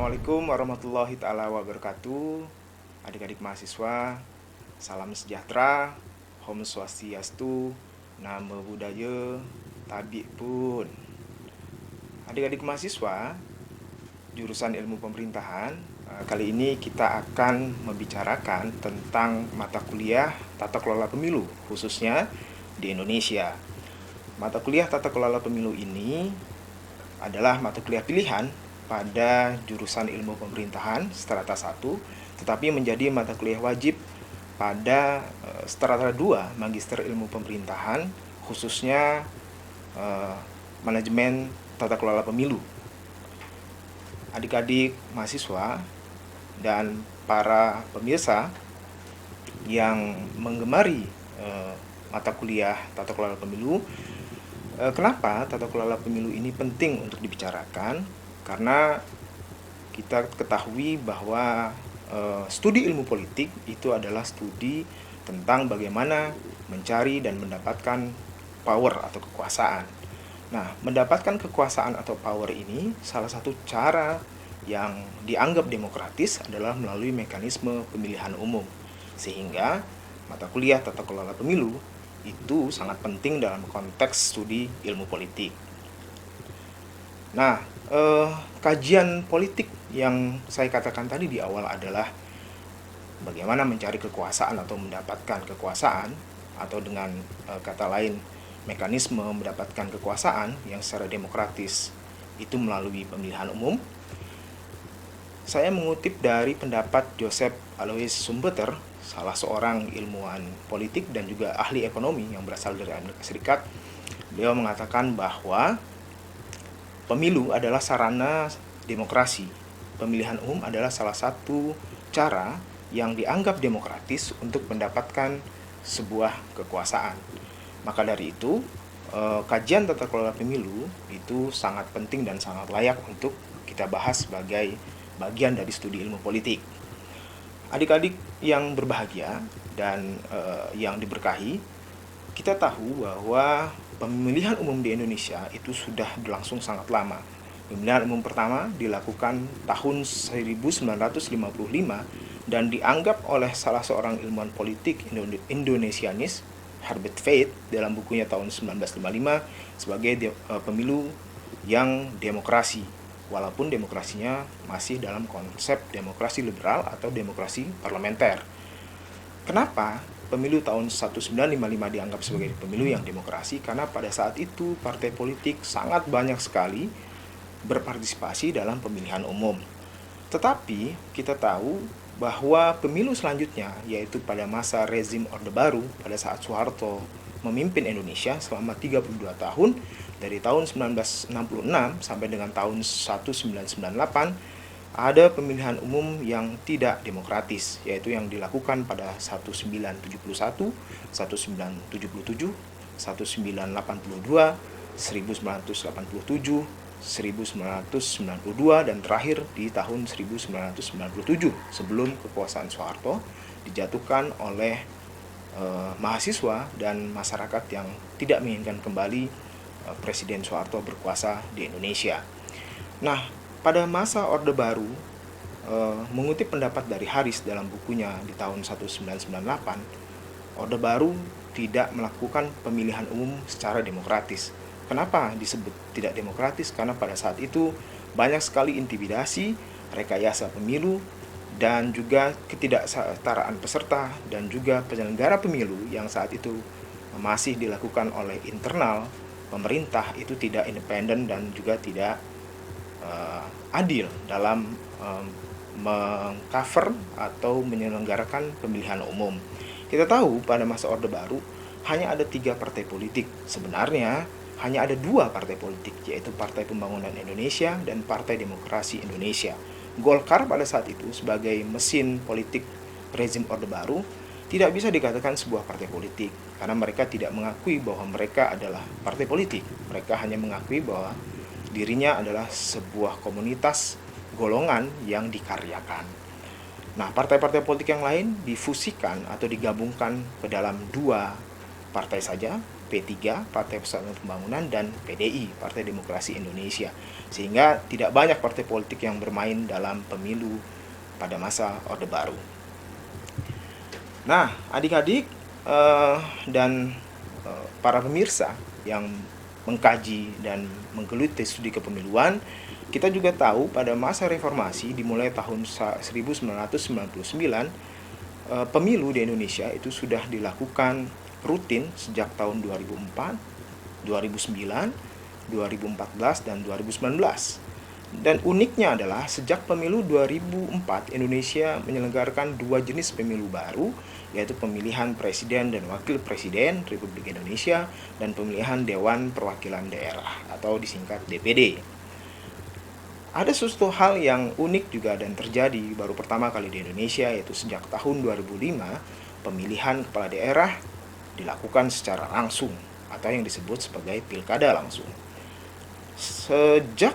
Assalamualaikum warahmatullahi taala wabarakatuh. Adik-adik mahasiswa, salam sejahtera, Om Swastiastu, Namo Buddhaya, Tabi pun. Adik-adik mahasiswa, jurusan ilmu pemerintahan, kali ini kita akan membicarakan tentang mata kuliah tata kelola pemilu, khususnya di Indonesia. Mata kuliah tata kelola pemilu ini adalah mata kuliah pilihan pada jurusan ilmu pemerintahan strata 1, tetapi menjadi mata kuliah wajib pada strata 2 Magister Ilmu Pemerintahan, khususnya manajemen tata kelola pemilu. Adik-adik mahasiswa dan para pemirsa yang menggemari mata kuliah tata kelola pemilu, kenapa tata kelola pemilu ini penting untuk dibicarakan? Karena kita ketahui bahwa studi ilmu politik itu adalah studi tentang bagaimana mencari dan mendapatkan power atau kekuasaan. Nah, mendapatkan kekuasaan atau power ini salah satu cara yang dianggap demokratis adalah melalui mekanisme pemilihan umum. Sehingga mata kuliah tata kelola pemilu itu sangat penting dalam konteks studi ilmu politik. Nah, kajian politik yang saya katakan tadi di awal adalah bagaimana mencari kekuasaan atau mendapatkan kekuasaan, atau dengan kata lain mekanisme mendapatkan kekuasaan yang secara demokratis itu melalui pemilihan umum. Saya mengutip dari pendapat Joseph Alois Schumpeter, salah seorang ilmuwan politik dan juga ahli ekonomi yang berasal dari Amerika Serikat. Beliau mengatakan bahwa pemilu adalah sarana demokrasi. Pemilihan umum adalah salah satu cara yang dianggap demokratis untuk mendapatkan sebuah kekuasaan. Maka dari itu, kajian tata kelola pemilu itu sangat penting dan sangat layak untuk kita bahas sebagai bagian dari studi ilmu politik. Adik-adik yang berbahagia dan yang diberkahi, kita tahu bahwa pemilihan umum di Indonesia itu sudah berlangsung sangat lama. Pemilihan umum pertama dilakukan tahun 1955 dan dianggap oleh salah seorang ilmuwan politik Indonesianis, Herbert Faith, dalam bukunya tahun 1955 sebagai pemilu yang demokrasi, walaupun demokrasinya masih dalam konsep demokrasi liberal atau demokrasi parlementer. Kenapa pemilu tahun 1955 dianggap sebagai pemilu yang demokrasi? Karena pada saat itu partai politik sangat banyak sekali berpartisipasi dalam pemilihan umum. Tetapi kita tahu bahwa pemilu selanjutnya, yaitu pada masa rezim Orde Baru, pada saat Soeharto memimpin Indonesia selama 32 tahun, dari tahun 1966 sampai dengan tahun 1998, ada pemilihan umum yang tidak demokratis, yaitu yang dilakukan pada 1971, 1977, 1982, 1987, 1992, dan terakhir di tahun 1997 sebelum kekuasaan Soeharto dijatuhkan oleh mahasiswa dan masyarakat yang tidak menginginkan kembali Presiden Soeharto berkuasa di Indonesia. Nah, pada masa Orde Baru, mengutip pendapat dari Haris dalam bukunya di tahun 1998, Orde Baru tidak melakukan pemilihan umum secara demokratis. Kenapa disebut tidak demokratis? Karena pada saat itu banyak sekali intimidasi, rekayasa pemilu, dan juga ketidaksetaraan peserta dan juga penyelenggara pemilu yang saat itu masih dilakukan oleh internal pemerintah itu tidak independen dan juga tidak adil dalam mengcover atau menyelenggarakan pemilihan umum. Kita tahu pada masa Orde Baru hanya ada 3 partai politik. Sebenarnya hanya ada 2 partai politik, yaitu Partai Pembangunan Indonesia dan Partai Demokrasi Indonesia. Golkar pada saat itu sebagai mesin politik rezim Orde Baru tidak bisa dikatakan sebuah partai politik, karena mereka tidak mengakui bahwa mereka adalah partai politik. Mereka hanya mengakui bahwa dirinya adalah sebuah komunitas golongan yang dikaryakan. Nah, partai-partai politik yang lain difusikan atau digabungkan ke dalam 2 partai saja, P3, Partai Persatuan Pembangunan, dan PDI, Partai Demokrasi Indonesia. Sehingga tidak banyak partai politik yang bermain dalam pemilu pada masa Orde Baru. Nah, adik-adik dan para pemirsa yang mengkaji dan menggeluti studi kepemiluan, kita juga tahu pada masa reformasi dimulai tahun 1999, pemilu di Indonesia itu sudah dilakukan rutin sejak tahun 2004, 2009, 2014, dan 2019. Dan uniknya adalah sejak pemilu 2004, Indonesia menyelenggarakan dua jenis pemilu baru, yaitu pemilihan presiden dan wakil presiden Republik Indonesia dan pemilihan Dewan Perwakilan Daerah atau disingkat DPD. Ada sesuatu hal yang unik juga dan terjadi baru pertama kali di Indonesia, yaitu sejak tahun 2005, pemilihan kepala daerah dilakukan secara langsung atau yang disebut sebagai pilkada langsung. Sejak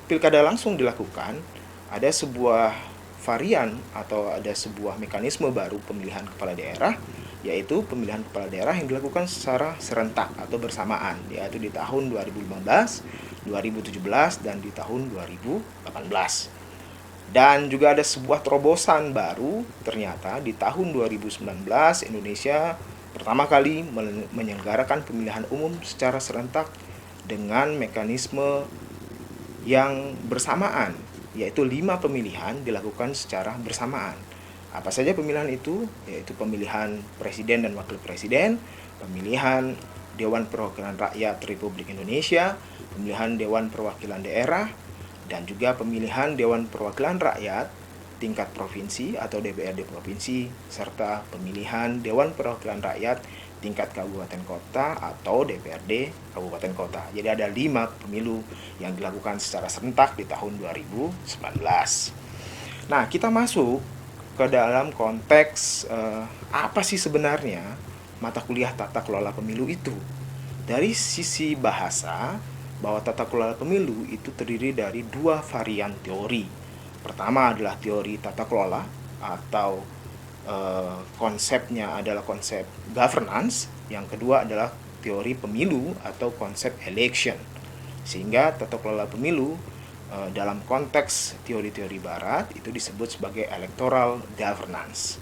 pilkada langsung dilakukan, ada sebuah varian atau ada sebuah mekanisme baru pemilihan kepala daerah, yaitu pemilihan kepala daerah yang dilakukan secara serentak atau bersamaan, yaitu di tahun 2015, 2017, dan di tahun 2018. Dan juga ada sebuah terobosan baru, ternyata di tahun 2019 Indonesia pertama kali menyelenggarakan pemilihan umum secara serentak dengan mekanisme yang bersamaan, yaitu 5 pemilihan dilakukan secara bersamaan. Apa saja pemilihan itu? Yaitu pemilihan presiden dan wakil presiden, pemilihan Dewan Perwakilan Rakyat Republik Indonesia, pemilihan Dewan Perwakilan Daerah, dan juga pemilihan Dewan Perwakilan Rakyat tingkat provinsi atau DPRD provinsi, serta pemilihan Dewan Perwakilan Rakyat tingkat kabupaten kota atau DPRD kabupaten kota. Jadi ada 5 pemilu yang dilakukan secara serentak di tahun 2019. Nah, kita masuk ke dalam konteks apa sih sebenarnya mata kuliah tata kelola pemilu itu. Dari sisi bahasa, bahwa tata kelola pemilu itu terdiri dari 2 varian teori. Pertama adalah teori tata kelola atau konsepnya adalah konsep governance. Yang kedua adalah teori pemilu atau konsep election. Sehingga tata kelola pemilu dalam konteks teori-teori barat itu disebut sebagai electoral governance.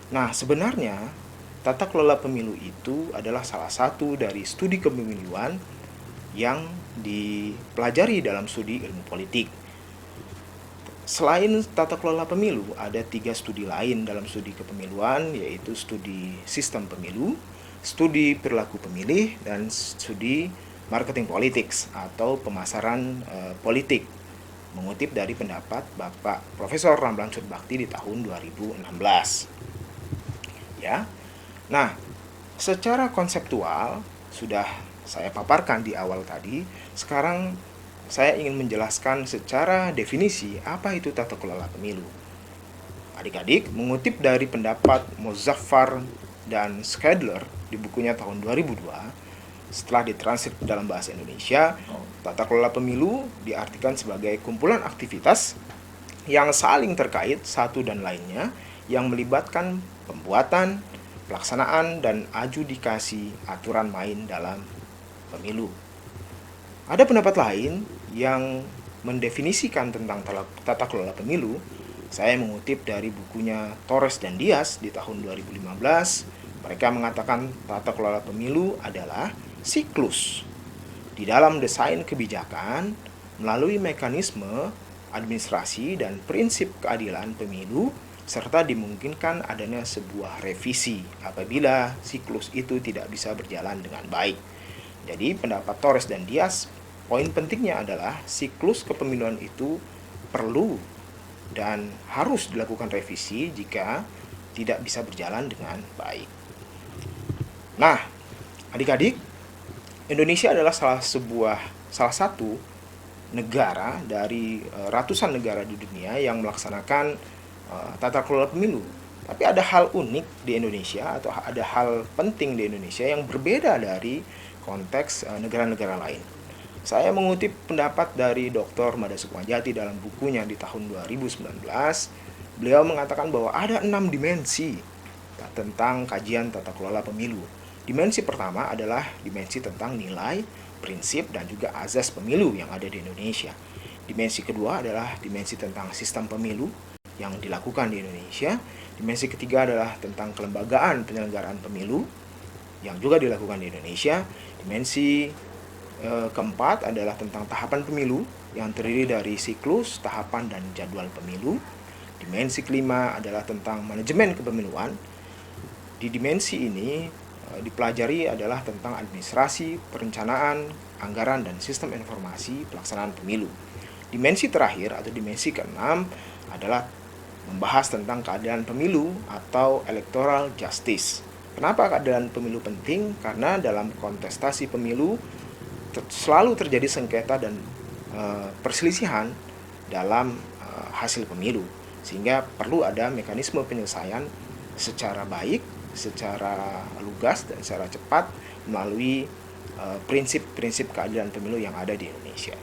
Nah, sebenarnya tata kelola pemilu itu adalah salah satu dari studi kepemiluan yang dipelajari dalam studi ilmu politik. Selain tata kelola pemilu, ada 3 studi lain dalam studi kepemiluan, yaitu studi sistem pemilu, studi perilaku pemilih, dan studi marketing politics atau pemasaran politik, mengutip dari pendapat Bapak Profesor Ramlan Surbakti di tahun 2016. Ya. Nah, secara konseptual sudah saya paparkan di awal tadi. Sekarang saya ingin menjelaskan secara definisi apa itu tata kelola pemilu. Adik-adik, mengutip dari pendapat Mozaffar dan Schadler di bukunya tahun 2002, setelah ditranslate dalam bahasa Indonesia, tata kelola pemilu diartikan sebagai kumpulan aktivitas yang saling terkait satu dan lainnya yang melibatkan pembuatan, pelaksanaan, dan adjudikasi aturan main dalam pemilu. Ada pendapat lain yang mendefinisikan tentang tata kelola pemilu. Saya mengutip dari bukunya Torres dan Dias di tahun 2015. Mereka mengatakan tata kelola pemilu adalah siklus di dalam desain kebijakan melalui mekanisme administrasi dan prinsip keadilan pemilu, serta dimungkinkan adanya sebuah revisi apabila siklus itu tidak bisa berjalan dengan baik. Jadi pendapat Torres dan Dias, poin pentingnya adalah siklus kepemiluan itu perlu dan harus dilakukan revisi jika tidak bisa berjalan dengan baik. Nah, adik-adik, Indonesia adalah salah satu negara dari ratusan negara di dunia yang melaksanakan tata kelola pemilu. Tapi ada hal unik di Indonesia atau ada hal penting di Indonesia yang berbeda dari konteks negara-negara lain. Saya mengutip pendapat dari Dr. Mada Sukmajati dalam bukunya di tahun 2019. Beliau mengatakan bahwa ada 6 dimensi tentang kajian tata kelola pemilu. Dimensi pertama adalah dimensi tentang nilai, prinsip, dan juga azas pemilu yang ada di Indonesia. Dimensi kedua adalah dimensi tentang sistem pemilu yang dilakukan di Indonesia. Dimensi ketiga adalah tentang kelembagaan penyelenggaraan pemilu yang juga dilakukan di Indonesia. Dimensi keempat adalah tentang tahapan pemilu yang terdiri dari siklus, tahapan, dan jadwal pemilu. Dimensi kelima adalah tentang manajemen kepemiluan. Di dimensi ini dipelajari adalah tentang administrasi, perencanaan, anggaran, dan sistem informasi pelaksanaan pemilu. Dimensi terakhir atau dimensi keenam adalah membahas tentang keadilan pemilu atau electoral justice. Kenapa keadilan pemilu penting? Karena dalam kontestasi pemilu selalu terjadi sengketa dan perselisihan dalam hasil pemilu, sehingga perlu ada mekanisme penyelesaian secara baik, secara lugas, dan secara cepat melalui prinsip-prinsip keadilan pemilu yang ada di Indonesia.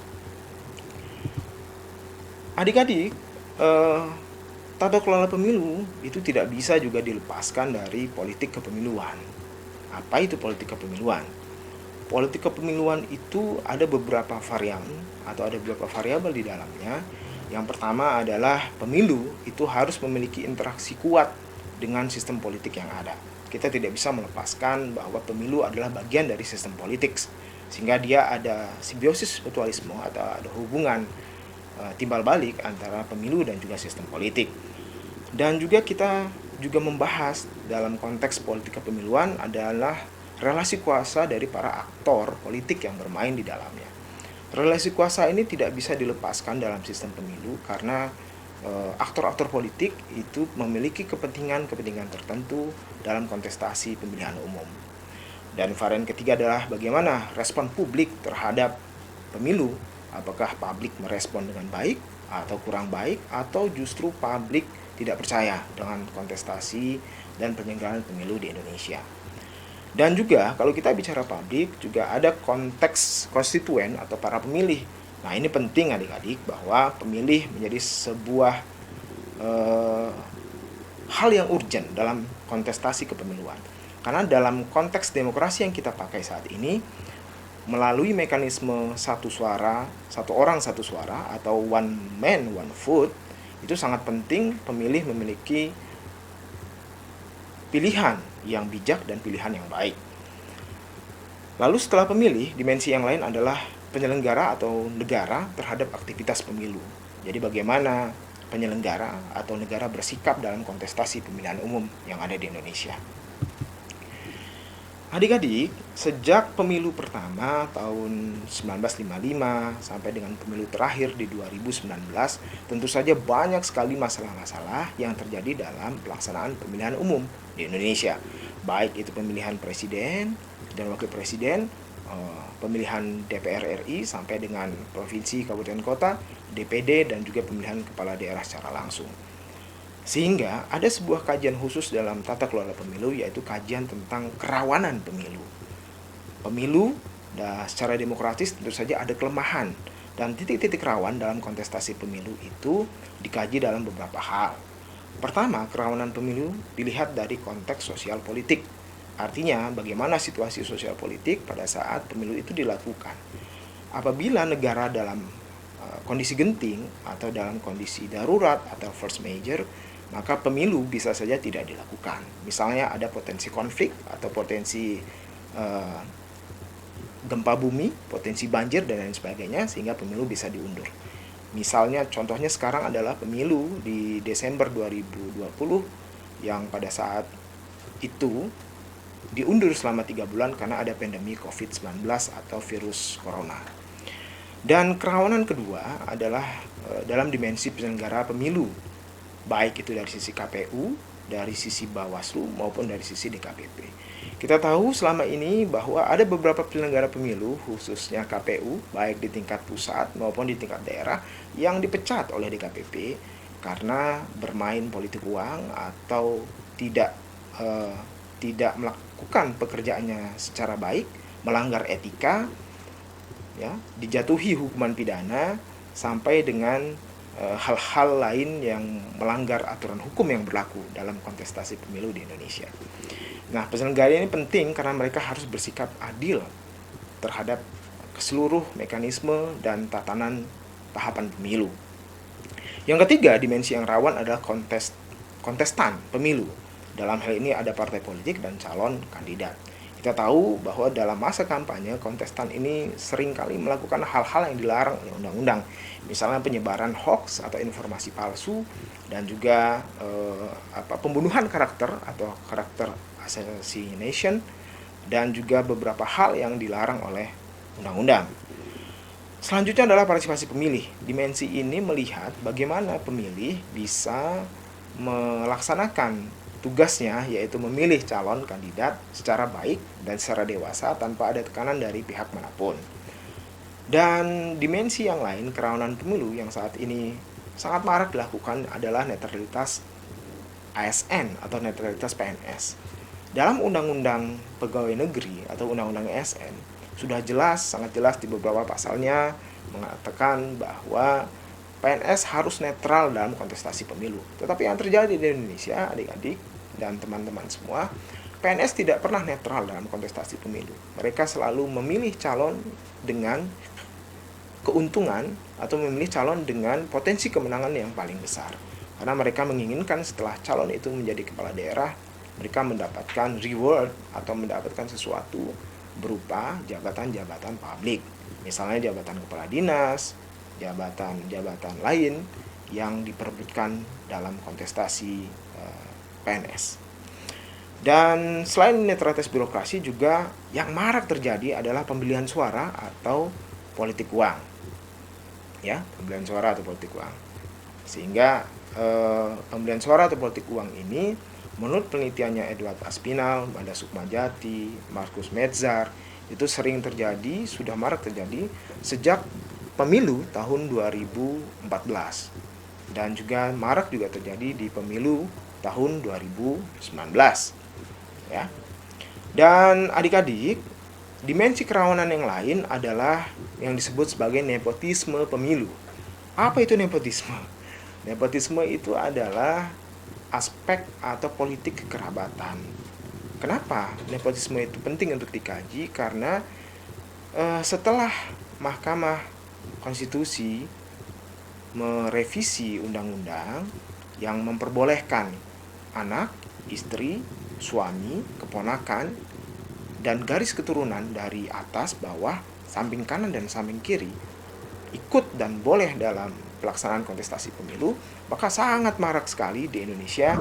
Adik-adik, tata kelola pemilu itu tidak bisa juga dilepaskan dari politik kepemiluan. Apa itu politik kepemiluan? Politik kepemiluan itu ada beberapa variabel atau ada beberapa variabel di dalamnya. Yang pertama adalah pemilu itu harus memiliki interaksi kuat dengan sistem politik yang ada. Kita tidak bisa melepaskan bahwa pemilu adalah bagian dari sistem politik, sehingga dia ada simbiosis mutualisme atau ada hubungan timbal balik antara pemilu dan juga sistem politik. Dan juga kita juga membahas dalam konteks politik kepemiluan adalah relasi kuasa dari para aktor politik yang bermain di dalamnya. Relasi kuasa ini tidak bisa dilepaskan dalam sistem pemilu karena aktor-aktor politik itu memiliki kepentingan-kepentingan tertentu dalam kontestasi pemilihan umum. Dan varian ketiga adalah bagaimana respon publik terhadap pemilu. Apakah publik merespon dengan baik atau kurang baik, atau justru publik tidak percaya dengan kontestasi dan penyelenggaraan pemilu di Indonesia. Dan juga kalau kita bicara publik, juga ada konteks konstituen atau para pemilih. Nah, ini penting adik-adik bahwa pemilih menjadi sebuah hal yang urgent dalam kontestasi kepemiluan. Karena dalam konteks demokrasi yang kita pakai saat ini, melalui mekanisme satu suara, satu orang satu suara atau one man one vote, itu sangat penting pemilih memiliki pilihan yang bijak dan pilihan yang baik. Lalu setelah pemilih, dimensi yang lain adalah penyelenggara atau negara terhadap aktivitas pemilu. Jadi bagaimana penyelenggara atau negara bersikap dalam kontestasi pemilihan umum yang ada di Indonesia. Adik-adik, sejak pemilu pertama tahun 1955 sampai dengan pemilu terakhir di 2019, tentu saja banyak sekali masalah-masalah yang terjadi dalam pelaksanaan pemilihan umum di Indonesia. Baik itu pemilihan presiden dan wakil presiden, pemilihan DPR RI sampai dengan provinsi, kabupaten, kota, DPD, dan juga pemilihan kepala daerah secara langsung. Sehingga ada sebuah kajian khusus dalam tata kelola pemilu, yaitu kajian tentang kerawanan pemilu. Pemilu secara demokratis tentu saja ada kelemahan, dan titik-titik rawan dalam kontestasi pemilu itu dikaji dalam beberapa hal. Pertama, kerawanan pemilu dilihat dari konteks sosial politik. Artinya, bagaimana situasi sosial politik pada saat pemilu itu dilakukan. Apabila negara dalam kondisi genting atau dalam kondisi darurat atau force major, maka pemilu bisa saja tidak dilakukan. Misalnya ada potensi konflik atau potensi gempa bumi, potensi banjir, dan lain sebagainya, sehingga pemilu bisa diundur. Misalnya contohnya sekarang adalah pemilu di Desember 2020 yang pada saat itu diundur selama 3 bulan karena ada pandemi COVID-19 atau virus corona. Dan kerawanan kedua adalah dalam dimensi penyelenggara pemilu, baik itu dari sisi KPU, dari sisi Bawaslu, maupun dari sisi DKPP. Kita tahu selama ini bahwa ada beberapa penyelenggara pemilu, khususnya KPU, baik di tingkat pusat maupun di tingkat daerah, yang dipecat oleh DKPP karena bermain politik uang atau tidak melakukan pekerjaannya secara baik, melanggar etika, ya, dijatuhi hukuman pidana, sampai dengan hal-hal lain yang melanggar aturan hukum yang berlaku dalam kontestasi pemilu di Indonesia. Nah, penyelenggara ini penting karena mereka harus bersikap adil terhadap seluruh mekanisme dan tatanan tahapan pemilu. Yang ketiga, dimensi yang rawan adalah kontestan pemilu. Dalam hal ini ada partai politik dan calon kandidat. Kita tahu bahwa dalam masa kampanye, kontestan ini seringkali melakukan hal-hal yang dilarang oleh undang-undang. Misalnya penyebaran hoax atau informasi palsu, dan juga pembunuhan karakter atau karakter assassination, dan juga beberapa hal yang dilarang oleh undang-undang. Selanjutnya adalah partisipasi pemilih. Dimensi ini melihat bagaimana pemilih bisa melaksanakan tugasnya, yaitu memilih calon kandidat secara baik dan secara dewasa tanpa ada tekanan dari pihak manapun. Dan dimensi yang lain kerawanan pemilu yang saat ini sangat marak dilakukan adalah netralitas ASN atau netralitas PNS. Dalam Undang-Undang Pegawai Negeri atau Undang-Undang ASN sudah jelas, sangat jelas di beberapa pasalnya mengatakan bahwa PNS harus netral dalam kontestasi pemilu. Tetapi yang terjadi di Indonesia, adik-adik dan teman-teman semua, PNS tidak pernah netral dalam kontestasi pemilu. Mereka selalu memilih calon dengan keuntungan atau memilih calon dengan potensi kemenangan yang paling besar. Karena mereka menginginkan setelah calon itu menjadi kepala daerah, mereka mendapatkan reward atau mendapatkan sesuatu berupa jabatan-jabatan publik. Misalnya jabatan kepala dinas, jabatan-jabatan lain yang diperebutkan dalam kontestasi PNS. Dan selain netralitas birokrasi juga yang marak terjadi adalah pembelian suara atau politik uang. Ya, pembelian suara atau politik uang. Sehingga pembelian suara atau politik uang ini menurut penelitiannya Edward Aspinall, Manda Sukmajati, Markus Metzger, itu sering terjadi, sudah marak terjadi sejak pemilu tahun 2014. Dan juga marak juga terjadi di pemilu tahun 2019. Ya. Dan adik-adik, dimensi kerawanan yang lain adalah yang disebut sebagai nepotisme pemilu. Apa itu nepotisme? Nepotisme itu adalah aspek atau politik kekerabatan. Kenapa nepotisme itu penting untuk dikaji? Karena setelah Mahkamah Konstitusi merevisi undang-undang yang memperbolehkan anak, istri, suami, keponakan, dan garis keturunan dari atas, bawah, samping kanan, dan samping kiri ikut dan boleh dalam pelaksanaan kontestasi pemilu, maka sangat marak sekali di Indonesia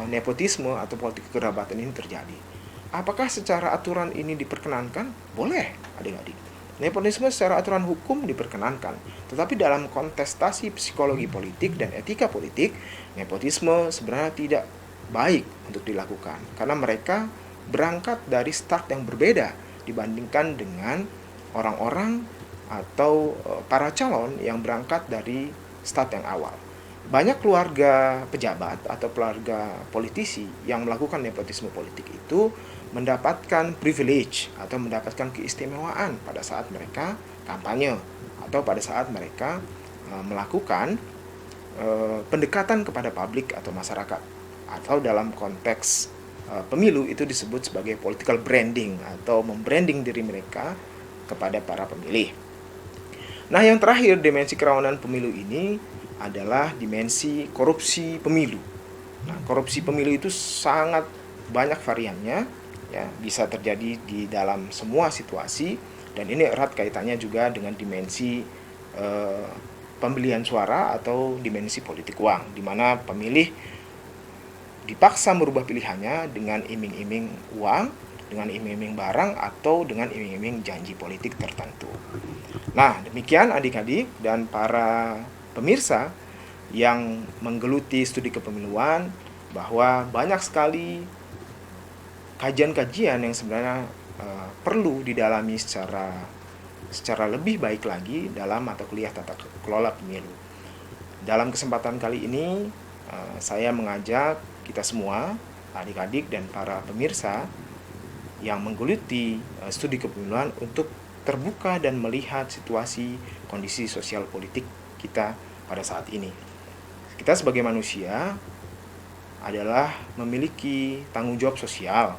nepotisme atau politik kekerabatan ini terjadi. Apakah secara aturan ini diperkenankan? Boleh, adik-adik. Nepotisme secara aturan hukum diperkenankan, tetapi dalam kontestasi psikologi politik dan etika politik, nepotisme sebenarnya tidak baik untuk dilakukan karena mereka berangkat dari start yang berbeda dibandingkan dengan orang-orang atau para calon yang berangkat dari start yang awal. Banyak keluarga pejabat atau keluarga politisi yang melakukan nepotisme politik itu mendapatkan privilege atau mendapatkan keistimewaan pada saat mereka kampanye atau pada saat mereka melakukan pendekatan kepada publik atau masyarakat, atau dalam konteks pemilu itu disebut sebagai political branding atau membranding diri mereka kepada para pemilih. Nah, yang terakhir dimensi kerawanan pemilu ini adalah dimensi korupsi pemilu. Nah, korupsi pemilu itu sangat banyak variannya, ya, bisa terjadi di dalam semua situasi, dan ini erat kaitannya juga dengan dimensi pembelian suara atau dimensi politik uang, di mana pemilih dipaksa merubah pilihannya dengan iming-iming uang, dengan iming-iming barang, atau dengan iming-iming janji politik tertentu. Nah, demikian adik-adik dan para pemirsa yang menggeluti studi kepemiluan, bahwa banyak sekali kajian-kajian yang sebenarnya perlu didalami secara lebih baik lagi dalam mata kuliah tata kelola pemilu. Dalam kesempatan kali ini saya mengajak kita semua, adik-adik dan para pemirsa yang menggeluti studi kepemiluan untuk terbuka dan melihat situasi kondisi sosial politik kita pada saat ini. Kita sebagai manusia adalah memiliki tanggung jawab sosial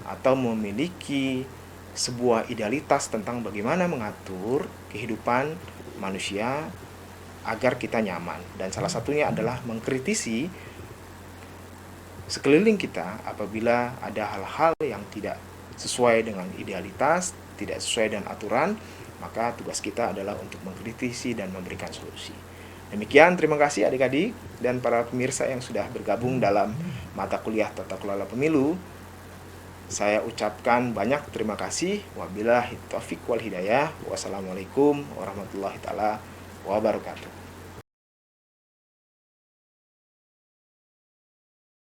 atau memiliki sebuah idealitas tentang bagaimana mengatur kehidupan manusia agar kita nyaman. Dan salah satunya adalah mengkritisi sekeliling kita apabila ada hal-hal yang tidak sesuai dengan idealitas, tidak sesuai dengan aturan, maka tugas kita adalah untuk mengkritisi dan memberikan solusi. Demikian, terima kasih adik-adik dan para pemirsa yang sudah bergabung dalam mata kuliah Tata Kelola Pemilu. Saya ucapkan banyak terima kasih. Wabillahi taufiq wal hidayah. Wassalamualaikum warahmatullahi taala wabarakatuh.